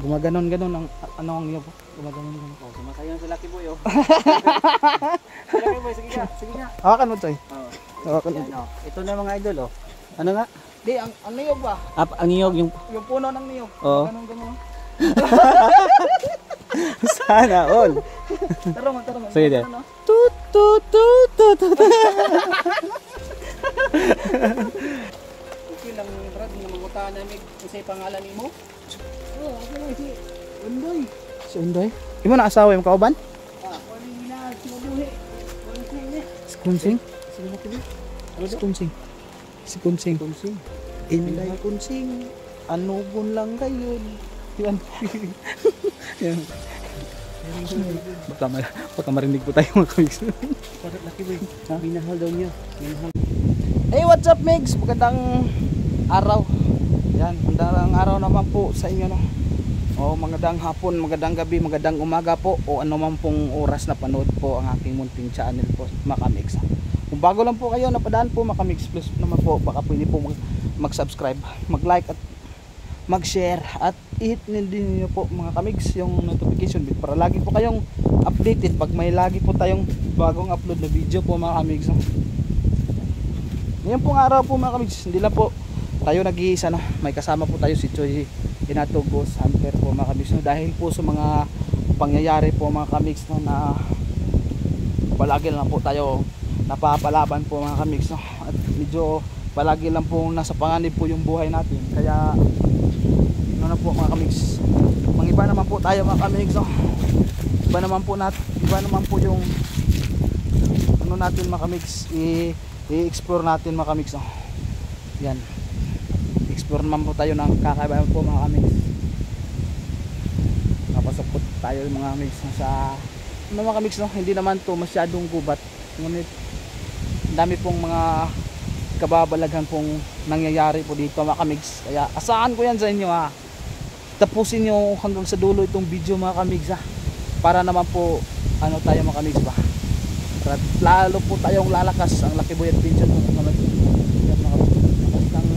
Gumaganon-ganon ang ano ang niyo po. Gumaganon-ganon. Oh, sumasayaw si Lucky Boy oh. Lucky Boy, sige nga, sige nga. Hawakan mo, Choy. Oh. Hawakan mo. Ano, ito na mga idol oh. Ano nga? Di, ang niyog ba? Ang niyog yung Yung puno ng niyog. Oo. Ganon-ganon. sana all. Tara mo. Sige din. Ano? Tut tut tut tut. Okay lang, Brad, na mangutaan namin kung sa'yo pangalan mo. Oo, ako lang si Undoy. Si Undoy? Imo na asawa yung kauban? Ako rin na sinabuhi. Si Kunsing? Si Kunsing. Si Kunsing. Kunsing. Inday Kunsing. Anugon lang kayo. Yan. Yan. Baka marinig po tayo mga kamigs. Parang Lucky Boy. Minahal daw niya. Minahal. Hey, what's up, Migs? Magandang araw. Yan, magandang araw naman po sa inyo, no? O magandang hapon, magandang gabi, magandang umaga po, o ano man pong oras na panood po ang aking munting channel po, Makamix. Kung bago lang po kayo, napadaan po Makamix, plus naman po, baka pwede po mag-subscribe, mag-like at mag-share at i-hit din niyo po mga Kamix yung notification bell para lagi po kayong updated pag may lagi po tayong bagong upload na video po mga Kamix. Ngayon pong araw po mga Kamix, hindi lang po tayo nag-iisa, no? May kasama po tayo si Choy Inato Ghost Hunter po mga Kamix, no? Dahil po sa mga pangyayari po mga Kamix, no? Na palagi lang po tayo napapalaban po mga Kamix, no? At medyo palagi lang po nasa panganib po yung buhay natin, kaya ano na po mga Kamix, mangiba naman po tayo mga Kamix, no? Iba naman po yung ano natin mga Kamix, i-explore natin mga Kamix, no? Yan, explore naman po tayo ng kakaibahan po mga Kamix. Napasok po tayo mga Kamix sa ano mga Kamix, no? Hindi naman to masyadong gubat, ngunit dami pong mga kababalaghan pong nangyayari po dito mga Kamix, kaya asahan ko yan sa inyo, ha. Tapusin nyo hanggang sa dulo itong video mga Kamix, ha, para naman po ano tayo mga Kamix ba, para lalo po tayong lalakas ang Lucky Boy Adventure mga Kamix. Ang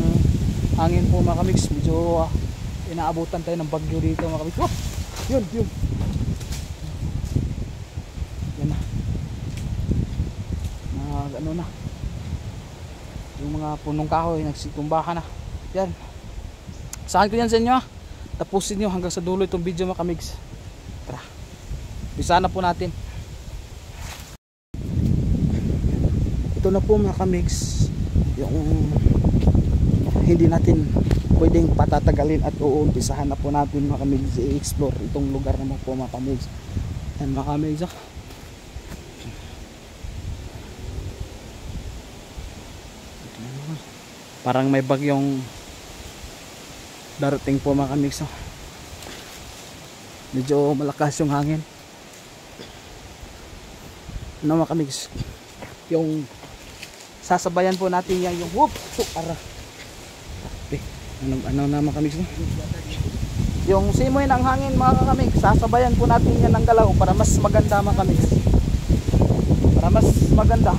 hangin po mga Kamix, medyo inaabutan tayo ng bagyo dito mga Kamix. Oh, yun yan na, ano na yung mga punong kahoy nagsitumbahan na yan. Saan ko yan sa inyo, ha? Tapusin nyo hanggang sa dulo itong video mga Kamix. Tara, bisa na po natin. Ito na po mga Kamix yung hindi natin pwedeng patatagalin at uumpisahan na po natin mga Kamix i-explore itong lugar naman po mga Kamix. Yan mga Kamix, oh. Parang may bagyong darating po mga Kamix, oh. Medyo malakas yung hangin. Ano mga Kamix, yung sasabayan po natin yan yung whoop, ara. Ano na mga Kamix, no? Yung simoy ng hangin mga Kamix, sasabayan po natin yan ng galaw para mas maganda mga Kamix. Para mas maganda.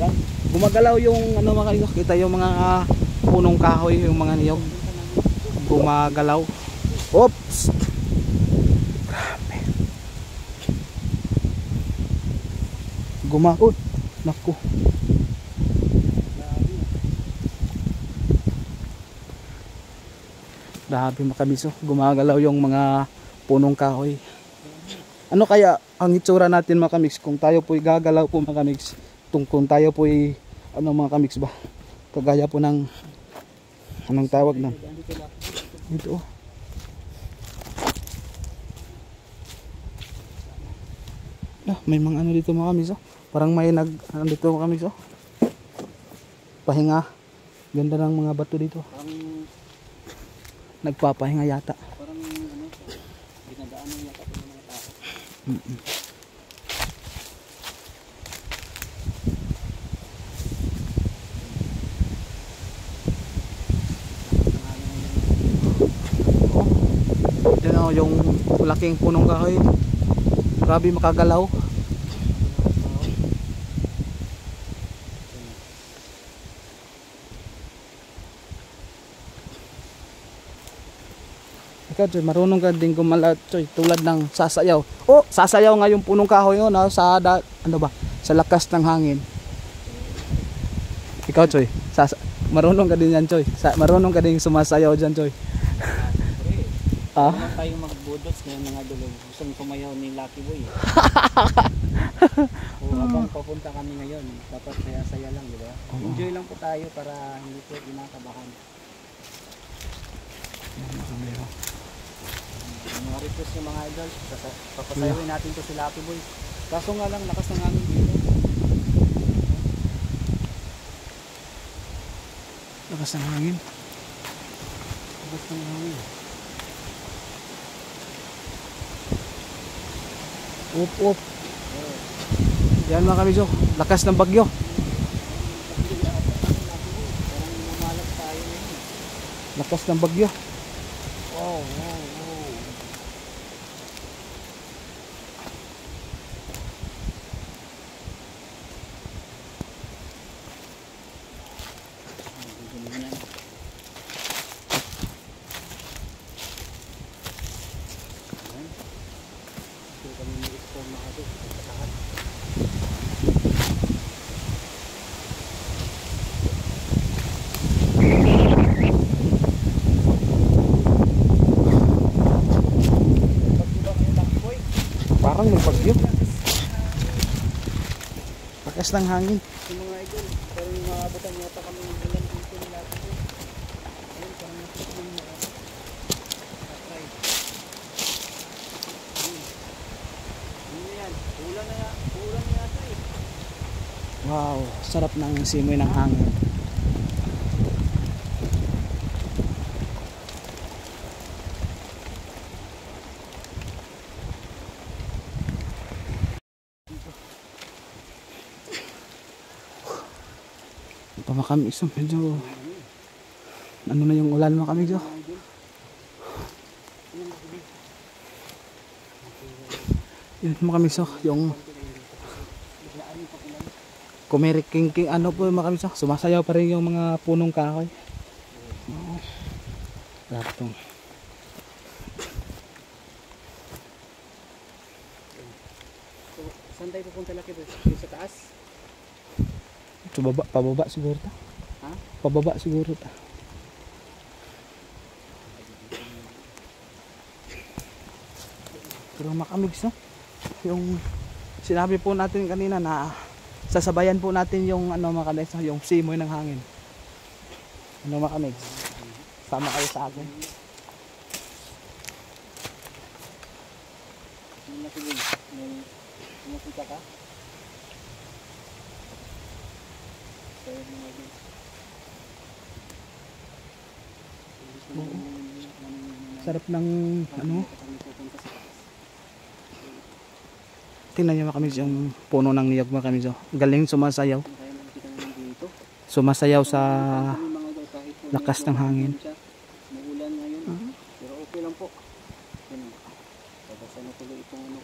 Yan, gumagalaw yung ano mga Kamix, kita yung mga punong kahoy, yung mga niyog gumagalaw. Oops, grabe, gumaot, naku. Grabe mga Kamix, oh. Gumagalaw yung mga punong kahoy. Ano kaya ang itsura natin mga Kamix kung tayo po'y gagalaw po mga Kamix, kung tayo po'y ano mga Kamix ba, kagaya po ng anong tawag na dito, oh. May mga ano dito mga Kamix, oh. Parang may ano dito mga Kamix, oh. Pahinga, ganda ng mga bato dito, nagpapahinga yata. Parang ano, dinadaanan yata ng mga tao. Yan, oh, yung laking punong kahoy, grabe makagalaw. Ikaw, Choy, marunong ka din gumala, Choy, tulad ng sasayaw. Oh, sasayaw nga yung punong kahoy yun, ano ba? Sa lakas ng hangin. Ikaw, Choy, marunong ka din yan, Choy. Marunong ka din sumasayaw dyan, Choy. Ah? Naman tayong magbudots ngayon mga idol. Gustong sumayaw ni Lucky Boy. O habang papunta kami ngayon, dapat saya-saya lang, di ba? Enjoy lang po tayo para hindi po inakabahan. Mga request yung mga idol, papasayawin natin to si Lucky Boy. Kaso nga lang, lakas ng hangin dito. Lakas ng hangin. Lakas ng hangin. Up. Yan mga kamiso, lakas ng bagyo. Parang mamalag tayo ngayon. Lakas ng bagyo. Wow. Parang may bagyo. Lakas ng hangin. Yung mga idol, parang maabutan yata kami ng ulan dito ng Lucky Boy. Ayun, parang napasyon na ako. Nakatry. Ano yan? Ulan na yata eh. Wow, sarap ng simoy ng hangin. Pamakamigs, medyo ano na yung ulan mga kamigs. Yun mga kamigs, yung kumiriking ano po mga kamigs, sumasayaw pa rin yung mga punong kahoy. Laptong. So, saan tayo pupunta Lucky Boy? Yung sa taas? Pababa siguro ta. Ha? Pababa siguro ta. Pero makamigs, no? Yung sinabi po natin kanina na sasabayan po natin yung ano mga kamigs, yung simoy ng hangin. Ano mga kamigs? Sama kayo sa akin. Yung Lucky Boy, may pumasita ka? Sarap ng ano. Tingnan niyo mga kamigs yung puno ng niyog mga kamigs. Galing sumasayaw. Sumasayaw sa lakas ng hangin. Maulan ngayon. Pero okay lang po. Babasa na tuloy itong ano.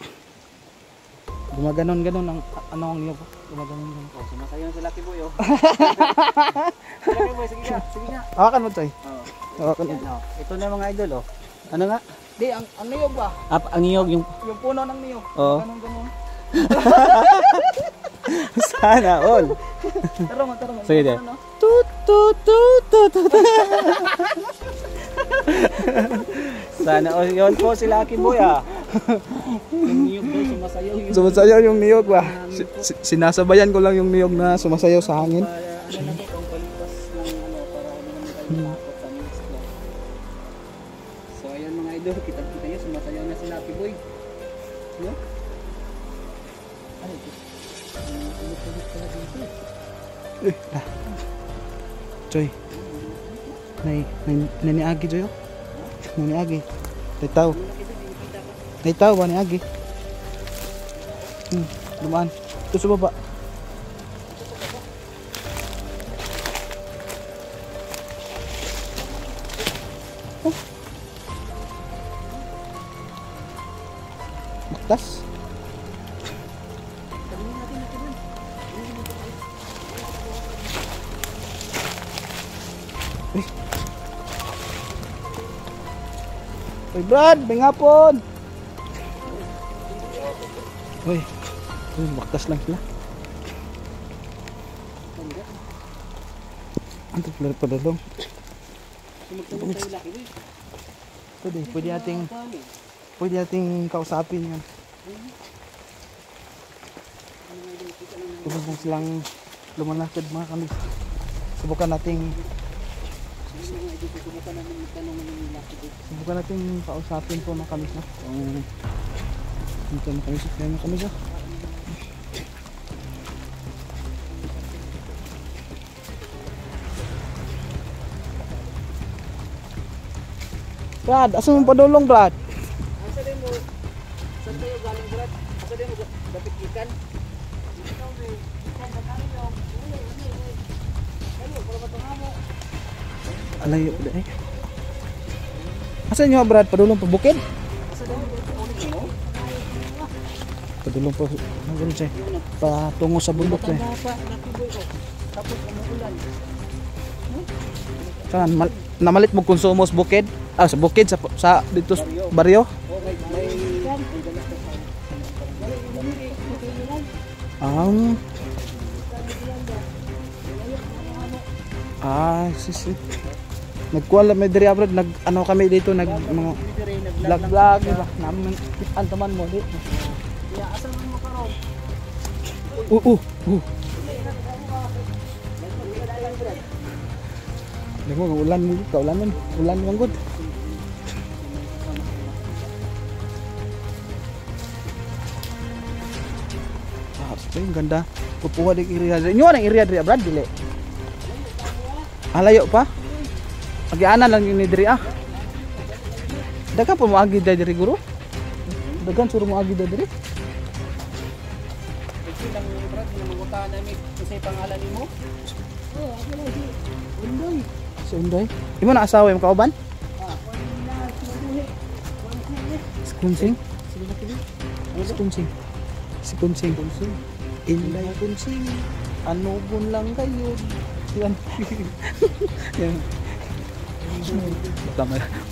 Gumaganon ang ano ang niyog. Gumaganon. Oh, sumasayaw si Lucky Boy oh. Lucky Boy, sige nga. Hawakan mo, Toy. Oh. Hawakan mo. Yan, oh. Ito na mga idol oh. Ano nga? Di, ang niyog ba? Ang niyog yung Puno ng niyog. Oo. Ganon. sana all. Taro mo. Sige din. Tut. Sana all yun po si Lucky Boy ah. Yung niyog daw sumasayaw yun. Sumasayaw yung niyog ba? Sinasabayan ko lang yung niyog na sumasayaw sa hangin. Ano na po, palipas ng ano para hindi naman tayo makakot sa mix lang. So ayan mga idol, kita-kita nyo, sumasayaw na si Lucky Boy. No? Ano ito? Ulit pala dito. Choy. Naniagi, Choy. Naniagi. Taitaw ba niagi? Dumaan. Ito sa baba. Baktas. Uy, Brad, may ngapon. Uy, baktas lang pala. Ano pala padulong? Pwede nating kausapin yan. Tulog mo silang lumalakad mga kami. Subukan nating kausapin po mga kami. Dito mga kami sa Brad, asa mo padulong, Brad? Asa din mo? Saan tayo galing, Brad? Asa din mo dapat ikan? Alayo pa eh. Asa nyo, Brad? Padulong pa bukid? Padulong pa patungo sa bundok eh. Tapos umuulan. Saan? Namalit mo konsumo sa bukid? Ah, sa bukid sa dito sa baryo? Sis. Nagkuha may diri abroad ano kami dito mga vlog diba? Namin antaman mo di. Ya, asal mo karon? Nako ulan mo kaulanan. Ulan mo gud. Ang ganda. Pupuha di area. Inyo ang area diri abroad dili. Alayo pa? Agianan lang ni diri ah. Dagan po mo agi diri guro? Dagan suro mo agi diri? Ito lang Brad, nangunguta namin kasi pangalan nimo. Ako lang si Undoy. Si Undoy? Imo na asawa mo kauban? Si Kunsing? Si Kunsing. Inday Kunsing. Ano gun lang kayo? Yan. Yan.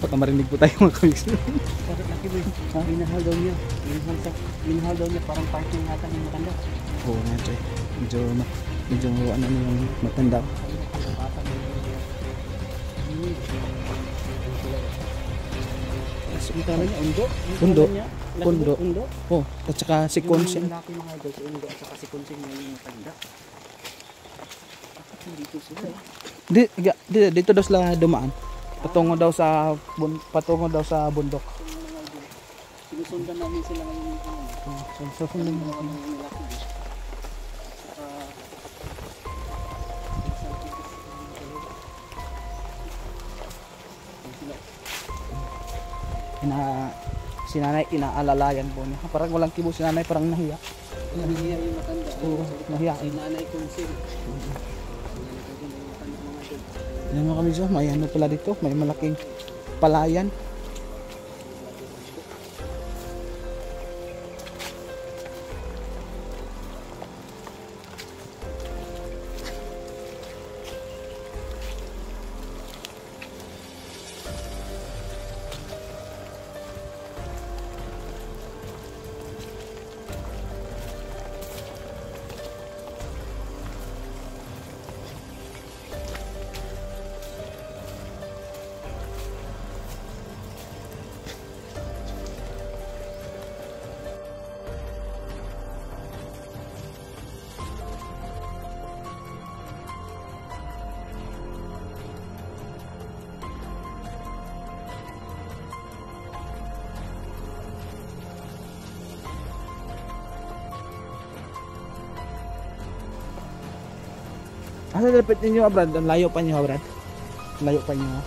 Baka marinig po tayo mga kamis. Bakit laki boy? Minahal daw niya. Minahal daw niya parang partner nga ng matanda. Oo nga Choy. Medyo ano yung matanda. Ang tala niya, Undo. Oh, at saka si Kunsing. Yung lalaki mga idol, si Undo at saka si Kunsing niya yung matanda. Bakit dito sila? Dito daw sila dumaan. Patungo daw sa bundok. Sinusundan namin sila ngayon. Susundan mo. Si nanay inaalalayan po niya. Parang walang kibo si nanay, parang nahiya. Nahiya yung matanda. Oo, nahiya. Si nanay Kunsing. Yan mga kami may ano pala dito, may malaking palayan. Asa dapat ninyo Brad? Ang layo pa niyo Brad? Layo pa niyo.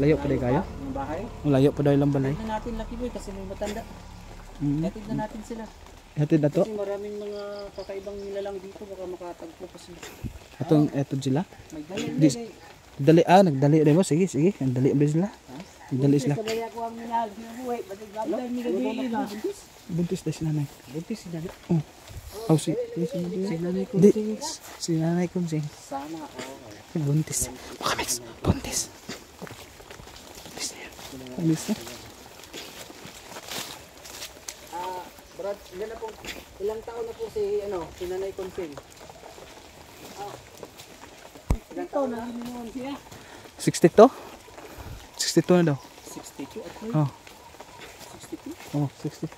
Layo pa din kayo? Yung bahay? Layo pa daw ilang balay. Hatid na natin Lucky Boy kasi may matanda. Hatid na natin sila. Hatid na to? Kasi maraming mga kakaibang nilalang dito baka makatagpo pa sila. Etong sila? May dali. Dali nagdali din mo. Sige. Ang dali ba sila? Nagdali sila. Sabay ako ang minahal na buhay. Batig gabay mi gabi na. Buntis na si nanay. Buntis si nanay. Oh. Si nanay Kunsing. Si nanay Kunsing. Sana Buntis. Buntis. Buntis na yan. Kamigs na. Brad, ilang taon na po si Nanay Consil? Ilang taon na minimum siya? 62? 62 na daw. 62 at least. Oh. 62? Oh, 62.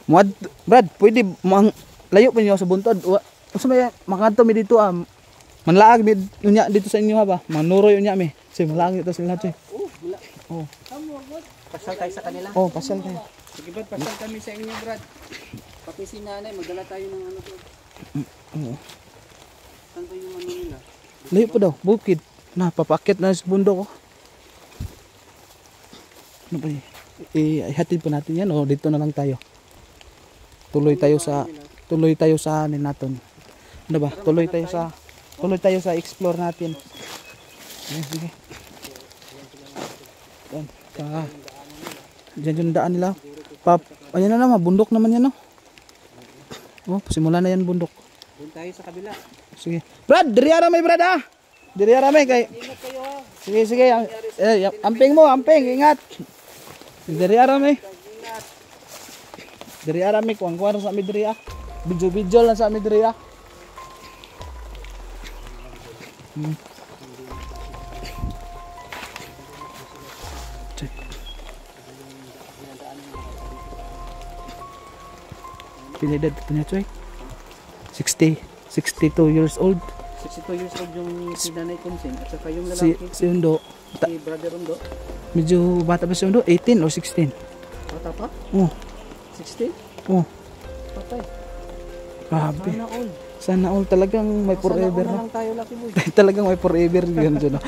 Muad, Brad, pwede layo pa niyo sa buntod. Usa may makanto mi dito manlaag mi unya dito sa inyo ha ba? Manuroy unya mi. Sige, manlaag dito sila natin. Wala. Oh. Pasal tayo sa kanila. Oh, pasyal tayo. Sige Brad, pasal kami sa inyo Brad. Pati si nanay, magdala tayo ng ano to. Oo. Saan ba yung ano nila? Layo pa daw, bukid. Na, papakit na sa bundok ko. Ano ba ihatid pa natin yan o dito na lang tayo. Tuloy tayo sa anin natin. Ano ba? Tuloy tayo sa explore natin. Sige. Diyan yung daan nila. Ayan na naman, bundok naman yan, no? Oh, simula na yan bundok. Doon tayo sa kabila. Sige. Brad, diriara may Brad ah. Diriara may kay. Ingat kayo ha. Sige. Amping mo, ingat. Diriara may. Diriara may kuang sa midriya. Video lang sa midriya. Pinedad ito niya, Choy? 62 years old. 62 years old yung si Nanay Consil at saka yung Si lalaki, Undo. si Brother Undo. Medyo bata pa si Undo, 18 or 16. Bata pa? Oh, 16? oh. Patay. Grabe. Sana all. Sana all talagang may forever. Sana all na No? lang tayo, Lucky Boy. Talagang may forever yun dyan. No?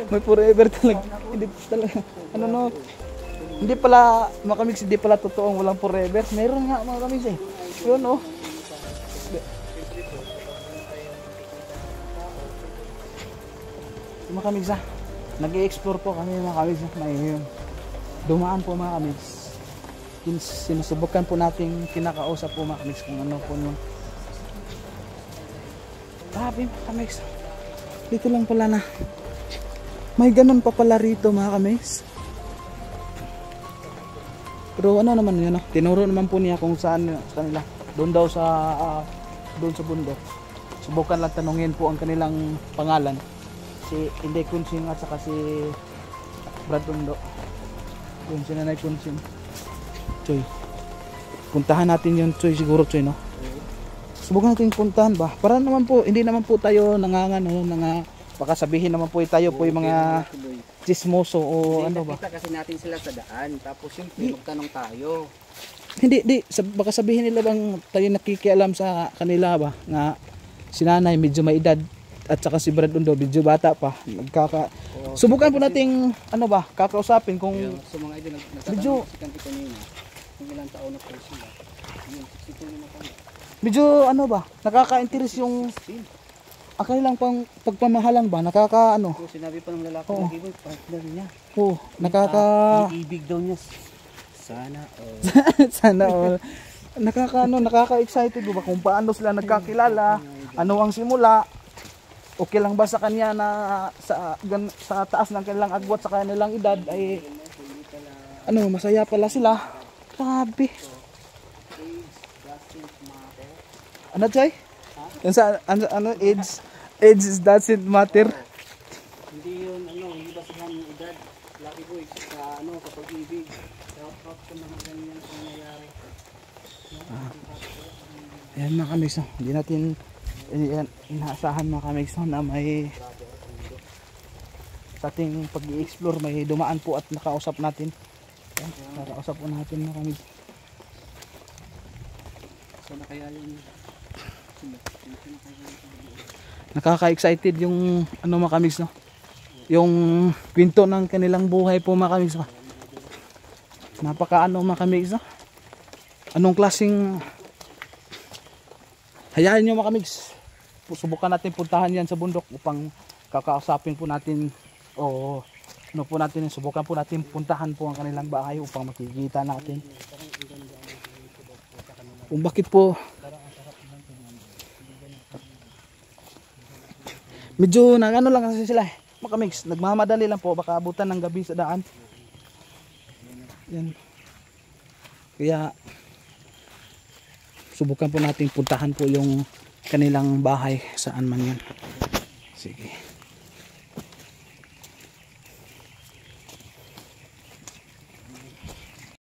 May forever talaga. Hindi talaga. Ano no? Hindi pala, mga kamigs, hindi pala totoong walang forever. Meron nga mga kamigs eh. Yun oh. Mga kamigs ah. Nag-i-explore po kami mga kamigs. May dumaan po mga kamigs. Sinusubukan po nating kinakausap po mga kamigs kung ano po yung grabe mga kamigs. Dito lang pala na may ganun pa pala rito mga kamigs. Pero ano naman yun, tinuro naman po niya kung saan sa kanila. Doon daw sa doon sa bundok. Subukan lang tanungin po ang kanilang pangalan. Si Inday Kunsing at saka si Brad Undo. Yun si Nanay Kunsing. Choy. Puntahan natin yun, Choy, siguro, Choy, no? Subukan natin puntahan ba? Para naman po, hindi naman po tayo baka sabihin naman po tayo po yung mga chismoso o ano ba? Nakita kasi natin sila sa daan, tapos yung magtanong tayo. Hindi, baka sabihin nila bang tayo nakikialam sa kanila ba? Nga si nanay medyo may edad at saka si Brad Undo medyo bata pa. Subukan po nating ano ba, kakausapin kung So mga idol, medyo nagtatanong si Kanti kanina kung ilang taon na po sila. Yun, 62 na taon. medyo ano ba, nakaka-interest yung ang kanilang pagpamahalan ba, nakaka-ano. So sinabi pa ng lalaki, Oo. nag-ibig partner niya. Oh, Ibig daw niya. Sana sana all. Nakaka-excited ba kung paano sila nagkakilala, ano ang simula. Okay lang ba sa kanya na sa taas ng kanilang agwat sa kanilang edad ay ano, masaya pala sila. Grabe. Ano, Chay? Ano, age doesn't matter. hindi yun, hindi basihan yung edad. Lucky Boy, sa kapag ibig. Dapat kung mga ganyan ang nangyayari. Ayan mga kamigs, hindi natin inaasahan mga kamigs na may sa ating pag-i-explore may dumaan po at nakausap natin. Ayan, nakausap po natin mga kamigs. So na kaya yun. Nakaka-excited yung ano mga kamigs, no? Yung kwento ng kanilang buhay po mga kamigs. Napaka ano mga kamigs, no? Anong klaseng hayaan nyo mga kamigs. Subukan natin puntahan yan sa bundok upang kakausapin po natin o ano po natin, subukan po natin puntahan po ang kanilang bahay upang makikita natin kung bakit po medyo ano lang kasi sila mga kamigs, nagmamadali lang po, baka abutan ng gabi sa daan. Yan. Kaya subukan po natin puntahan po yung kanilang bahay saan man yan. Sige.